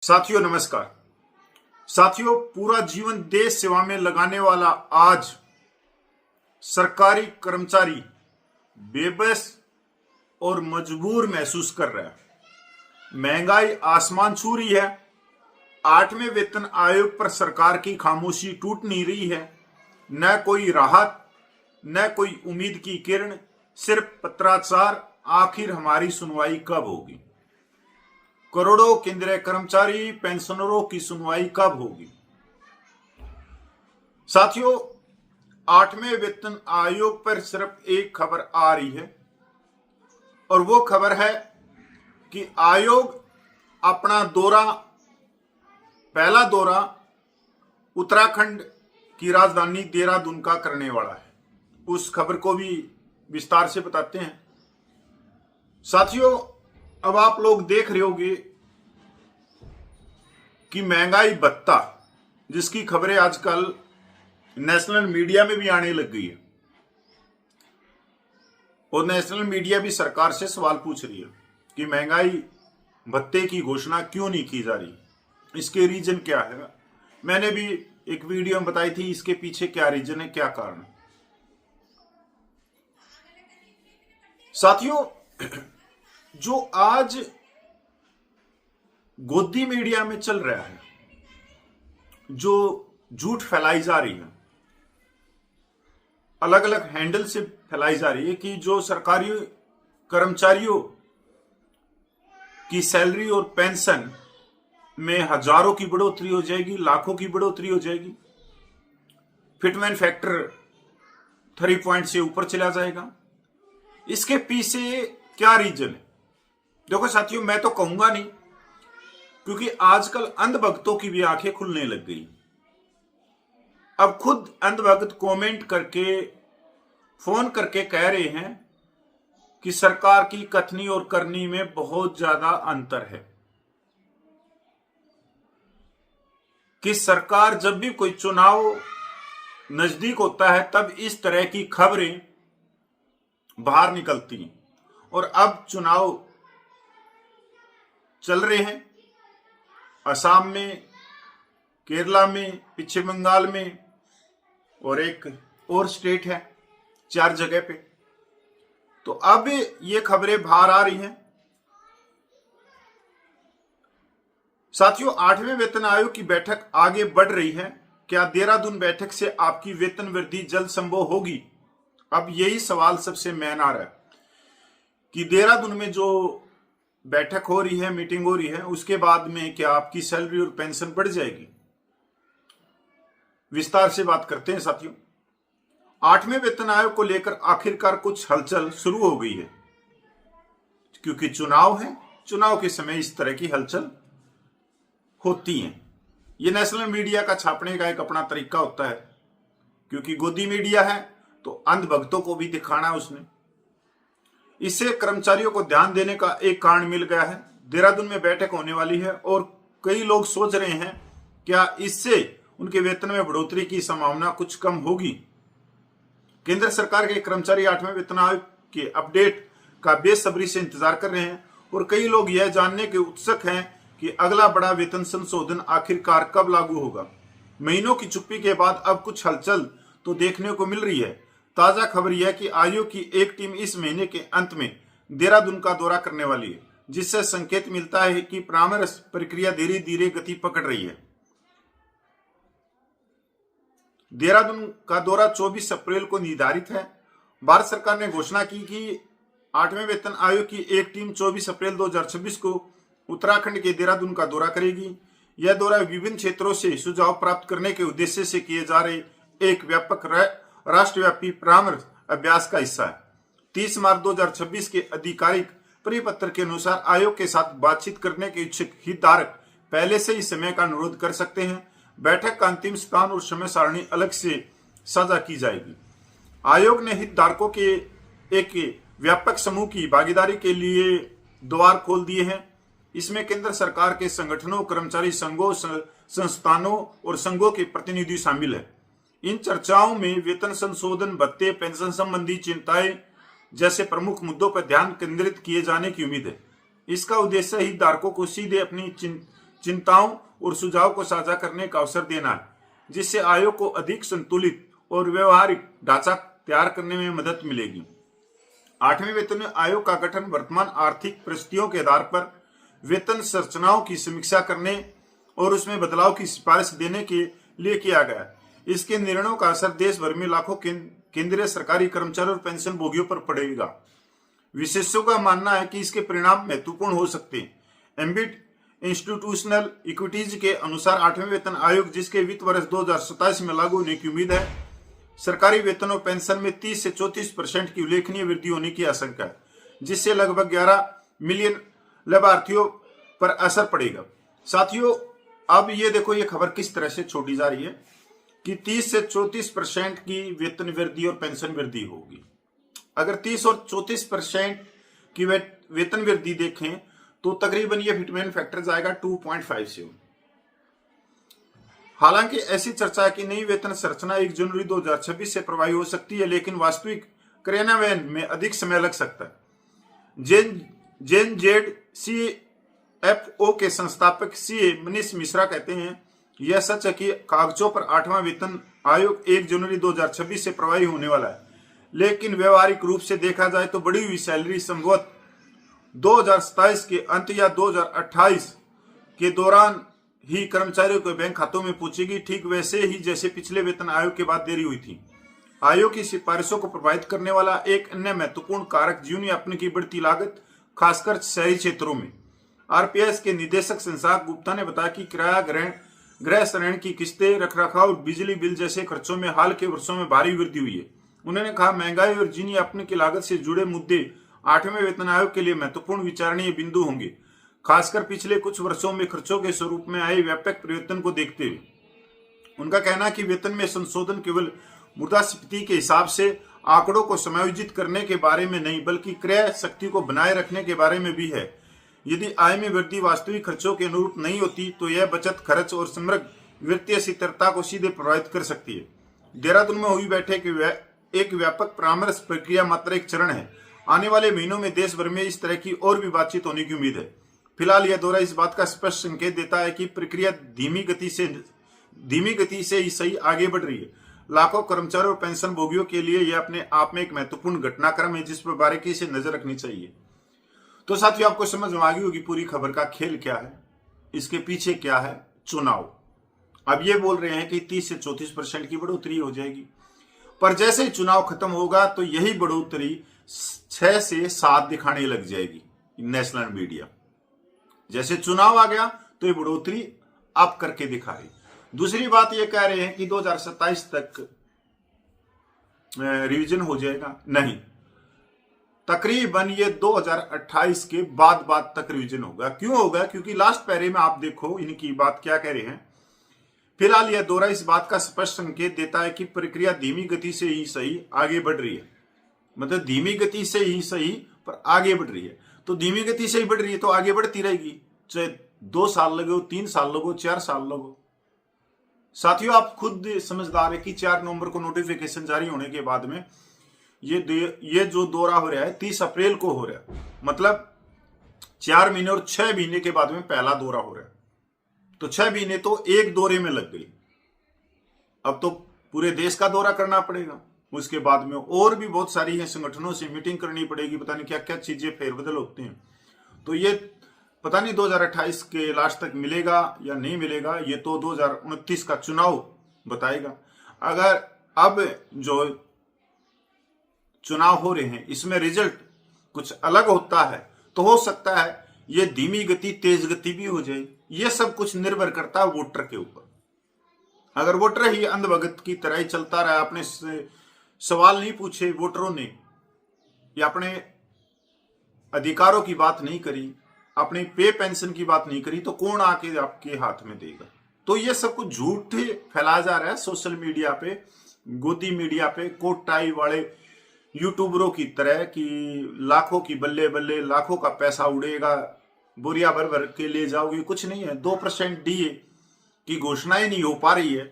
साथियों नमस्कार। साथियों, पूरा जीवन देश सेवा में लगाने वाला आज सरकारी कर्मचारी बेबस और मजबूर महसूस कर रहा है। महंगाई आसमान छू रही है। 8वें वेतन आयोग पर सरकार की खामोशी टूट नहीं रही है। न कोई राहत, न कोई उम्मीद की किरण, सिर्फ पत्राचार। आखिर हमारी सुनवाई कब होगी? करोड़ों केंद्रीय कर्मचारी पेंशनरों की सुनवाई कब होगी? साथियों, 8वें वेतन आयोग पर सिर्फ एक खबर आ रही है और वो खबर है कि आयोग अपना पहला दौरा उत्तराखंड की राजधानी देहरादून का करने वाला है। उस खबर को भी विस्तार से बताते हैं। साथियों, अब आप लोग देख रहे होंगे कि महंगाई भत्ता, जिसकी खबरें आजकल नेशनल मीडिया में भी आने लग गई है और नेशनल मीडिया भी सरकार से सवाल पूछ रही है कि महंगाई भत्ते की घोषणा क्यों नहीं की जा रही, इसके रीजन क्या है। मैंने भी एक वीडियो में बताई थी इसके पीछे क्या रीजन है, क्या कारण है। साथियों, जो आज गोदी मीडिया में चल रहा है, जो झूठ फैलाई जा रही है, अलग अलग हैंडल से फैलाई जा रही है कि जो सरकारी कर्मचारियों की सैलरी और पेंशन में हजारों की बढ़ोतरी हो जाएगी, लाखों की बढ़ोतरी हो जाएगी, फिटमेन फैक्टर 3 पॉइंट से ऊपर चला जाएगा। इसके पीछे क्या रीजन है? देखो साथियों, मैं तो कहूंगा नहीं, क्योंकि आजकल अंधभक्तों की भी आंखें खुलने लग गई। अब खुद अंधभक्त कमेंट करके, फोन करके कह रहे हैं कि सरकार की कथनी और करनी में बहुत ज्यादा अंतर है, कि सरकार जब भी कोई चुनाव नजदीक होता है तब इस तरह की खबरें बाहर निकलती हैं। और अब चुनाव चल रहे हैं, असम में, केरला में, पश्चिम बंगाल में और एक और स्टेट है, 4 जगह पे। तो अब ये खबरें बाहर आ रही हैं। साथियों, 8वें वेतन आयोग की बैठक आगे बढ़ रही है। क्या देहरादून बैठक से आपकी वेतन वृद्धि जल्द संभव होगी? अब यही सवाल सबसे मेन आ रहा है कि देहरादून में जो बैठक हो रही है, मीटिंग हो रही है, उसके बाद में क्या आपकी सैलरी और पेंशन बढ़ जाएगी? विस्तार से बात करते हैं साथियों। 8वें वेतन आयोग को लेकर आखिरकार कुछ हलचल शुरू हो गई है, क्योंकि चुनाव है। चुनाव के समय इस तरह की हलचल होती है। यह नेशनल मीडिया का छापने का एक अपना तरीका होता है, क्योंकि गोदी मीडिया है तो अंधभक्तों को भी दिखाना है उसने। इससे कर्मचारियों को ध्यान देने का एक कारण मिल गया है। देहरादून में बैठक होने वाली है और कई लोग सोच रहे हैं क्या इससे उनके वेतन में बढ़ोतरी की संभावना कुछ कम होगी। केंद्र सरकार के कर्मचारी 8वें वेतन आयोग के अपडेट का बेसब्री से इंतजार कर रहे हैं और कई लोग यह जानने के उत्सुक हैं कि अगला बड़ा वेतन संशोधन आखिरकार कब लागू होगा। महीनों की चुप्पी के बाद अब कुछ हलचल तो देखने को मिल रही है। ताजा खबर यह कि आयोग की एक टीम इस महीने के अंत में देहरादून का दौरा करने वाली है, जिससे संकेत मिलता है कि परामर्श प्रक्रिया धीरे धीरे गति पकड़ रही है। देहरादून का दौरा 24 अप्रैल को निर्धारित है। भारत सरकार ने घोषणा की कि 8वें वेतन आयोग की एक टीम 24 अप्रैल 2026 को उत्तराखंड के देहरादून का दौरा करेगी। यह दौरा विभिन्न क्षेत्रों से सुझाव प्राप्त करने के उद्देश्य से किए जा रहे एक व्यापक राष्ट्रव्यापी परामर्श अभ्यास का हिस्सा है। 30 मार्च 2026 के आधिकारिक परिपत्र के अनुसार आयोग के साथ बातचीत करने के इच्छुक हितधारक पहले से ही समय का अनुरोध कर सकते हैं। बैठक का अंतिम स्थान और समय सारणी अलग से साझा की जाएगी। आयोग ने हितधारकों के एक व्यापक समूह की भागीदारी के लिए द्वार खोल दिए हैं। इसमें केंद्र सरकार के संगठनों, कर्मचारी संघों, संस्थानों और संघों के प्रतिनिधि शामिल है। इन चर्चाओं में वेतन संशोधन, भत्ते, पेंशन संबंधी चिंताएं जैसे प्रमुख मुद्दों पर ध्यान केंद्रित किए जाने की उम्मीद है। इसका उद्देश्य हितधारकों को सीधे अपनी चिंताओं और सुझाव को साझा करने का अवसर देना है, जिससे आयोग को अधिक संतुलित और व्यवहारिक ढांचा तैयार करने में मदद मिलेगी। 8वें वेतन आयोग का गठन वर्तमान आर्थिक परिस्थितियों के आधार पर वेतन संरचनाओं की समीक्षा करने और उसमें बदलाव की सिफारिश देने के लिए किया गया। इसके निर्णयों का असर देश भर में लाखों केंद्रीय सरकारी कर्मचारी और पेंशन भोगियों पर पड़ेगा। विशेषज्ञों का मानना है कि इसके परिणाम महत्वपूर्ण हो सकते हैं। एम्बिट इंस्टीट्यूशनल इक्विटीज के अनुसार 8वें वेतन आयोग, जिसके वित्त वर्ष 2027 में लागू होने की उम्मीद है, सरकारी वेतन और पेंशन में 30 से 34% की उल्लेखनीय वृद्धि होने की आशंका है, जिससे लगभग 11 मिलियन लाभार्थियों पर असर पड़ेगा। साथियों, अब ये देखो ये खबर किस तरह से छोड़ी जा रही है कि 30 से 34% की वेतन वृद्धि और पेंशन वृद्धि होगी। अगर 30 और 34% की वेतन वृद्धि देखें तो तकरीबन ये फिटमेन फैक्टर जाएगा 2.57। हालांकि ऐसी चर्चा है कि नई वेतन संरचना 1 जनवरी 2026 से प्रभावी हो सकती है, लेकिन वास्तविक क्रियान्वयन में अधिक समय लग सकता है। जेन जेड CFO के संस्थापक CA मनीष मिश्रा कहते हैं, यह सच है कि कागजों पर 8वां वेतन आयोग 1 जनवरी 2026 से प्रभावी होने वाला है, लेकिन व्यवहारिक रूप से देखा जाए तो बढ़ी हुई सैलरी संभवतः 2027 के अंत या 2028 के दौरान ही कर्मचारियों के बैंक खातों में पहुंचेगी, ठीक वैसे ही जैसे पिछले वेतन आयोग के बाद देरी हुई थी। आयोग की सिफारिशों को प्रभावित करने वाला एक अन्य महत्वपूर्ण कारक जीवन यापन की बढ़ती लागत, खासकर शहरी क्षेत्रों में। RPS के निदेशक शशांक गुप्ता ने बताया कि किराया, गृह ऋण की किस्तें, रखरखाव और बिजली बिल जैसे खर्चों में हाल के वर्षों में भारी वृद्धि हुई है। उन्होंने कहा, महंगाई और जीवन यापन की लागत से जुड़े मुद्दे 8वें वेतन आयोग के लिए महत्वपूर्ण विचारणीय बिंदु होंगे, खासकर पिछले कुछ वर्षों में खर्चों के स्वरूप में आए व्यापक परिवर्तन को देखते हुए। उनका कहना है कि वेतन में संशोधन केवल मुद्रास्फीति के हिसाब से आंकड़ों को समायोजित करने के बारे में नहीं, बल्कि क्रय शक्ति को बनाए रखने के बारे में भी है। यदि आय में वृद्धि वास्तविक खर्चों के अनुरूप नहीं होती तो यह बचत, खर्च और समग्र वित्तीय स्थिरता को सीधे प्रभावित कर सकती है। देहरादून में हुई बैठक एक व्यापक परामर्श प्रक्रिया मात्र एक चरण है। आने वाले महीनों में देश भर में इस तरह की और भी बातचीत होने की उम्मीद है। फिलहाल यह दौरा इस बात का स्पष्ट संकेत देता है कि प्रक्रिया धीमी गति से ही सही आगे बढ़ रही है। लाखों कर्मचारियों और पेंशन भोगियों के लिए यह अपने आप में एक महत्वपूर्ण घटनाक्रम है, जिस पर बारीकी से नजर रखनी चाहिए। तो साथियों, आपको समझ में आ गई होगी पूरी खबर का खेल क्या है, इसके पीछे क्या है। चुनाव। अब ये बोल रहे हैं कि 30 से 34% की बढ़ोतरी हो जाएगी, पर जैसे ही चुनाव खत्म होगा तो यही बढ़ोतरी 6 से 7 दिखाने लग जाएगी नेशनल मीडिया। जैसे चुनाव आ गया तो ये बढ़ोतरी अप करके दिखा रही। दूसरी बात ये कह रहे हैं कि 2027 तक रिवीजन हो जाएगा। नहीं, तकरीबन ये 2028 के बाद तक रिवीजन होगा। क्यों होगा? क्योंकि लास्ट पैरे में आप देखो इनकी बात क्या कह रहे हैं। फिलहाल यह दौरा इस बात का स्पष्ट संकेत देता है कि प्रक्रिया धीमी गति से ही सही आगे बढ़ रही है। मतलब धीमी गति से ही सही पर आगे बढ़ रही है। तो धीमी गति से ही बढ़ रही है तो आगे बढ़ती रहेगी, चाहे 2 साल लगे, 3 साल लगो, 4 साल लगो। साथियों, आप खुद समझदार है कि 4 नवंबर को नोटिफिकेशन जारी होने के बाद में ये जो दौरा हो रहा है 30 अप्रैल को हो रहा है। मतलब 4 महीने और 6 महीने के बाद में पहला दौरा हो रहा है। तो 6 महीने तो एक दौरे में लग गई। अब तो पूरे देश का दौरा करना पड़ेगा। उसके बाद में और भी बहुत सारी है, संगठनों से मीटिंग करनी पड़ेगी, पता नहीं क्या क्या चीजें फेरबदल होते हैं। तो ये पता नहीं 2028 के लास्ट तक मिलेगा या नहीं मिलेगा, ये तो 2029 का चुनाव बताएगा। अगर अब जो चुनाव हो रहे हैं इसमें रिजल्ट कुछ अलग होता है तो हो सकता है ये धीमी गति तेज गति भी हो जाए। ये सब कुछ निर्भर करता है वोटर के ऊपर। अगर वोटर ही अंधभगत की तरह ही चलता रहा, अपने सवाल नहीं पूछे वोटरों ने या अपने अधिकारों की बात नहीं करी, अपनी पे पेंशन की बात नहीं करी, तो कौन आके आपके हाथ में देगा? तो ये सब कुछ झूठ फैलाया जा रहा है सोशल मीडिया पे, गोदी मीडिया पे, कोट टाई वाले यूट्यूबरों की तरह कि लाखों की बल्ले बल्ले, लाखों का पैसा उड़ेगा, बोरिया भर भर के ले जाओगे। कुछ नहीं है। 2% डीए की घोषणा ही नहीं हो पा रही है।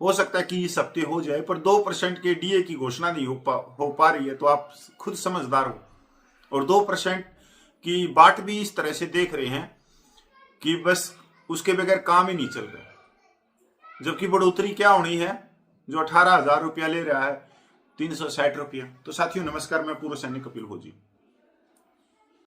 हो सकता है कि इस हफ्ते हो जाए, पर 2% के डीए की घोषणा नहीं हो पा रही है। तो आप खुद समझदार हो। और 2% की बात भी इस तरह से देख रहे हैं कि बस उसके बगैर काम ही नहीं चल रहा। जबकि बढ़ोतरी क्या होनी है, जो 18,000 रुपया ले रहा है 360 रुपया। तो साथियों नमस्कार, मैं पूर्व सैनिक कपिल भोजी।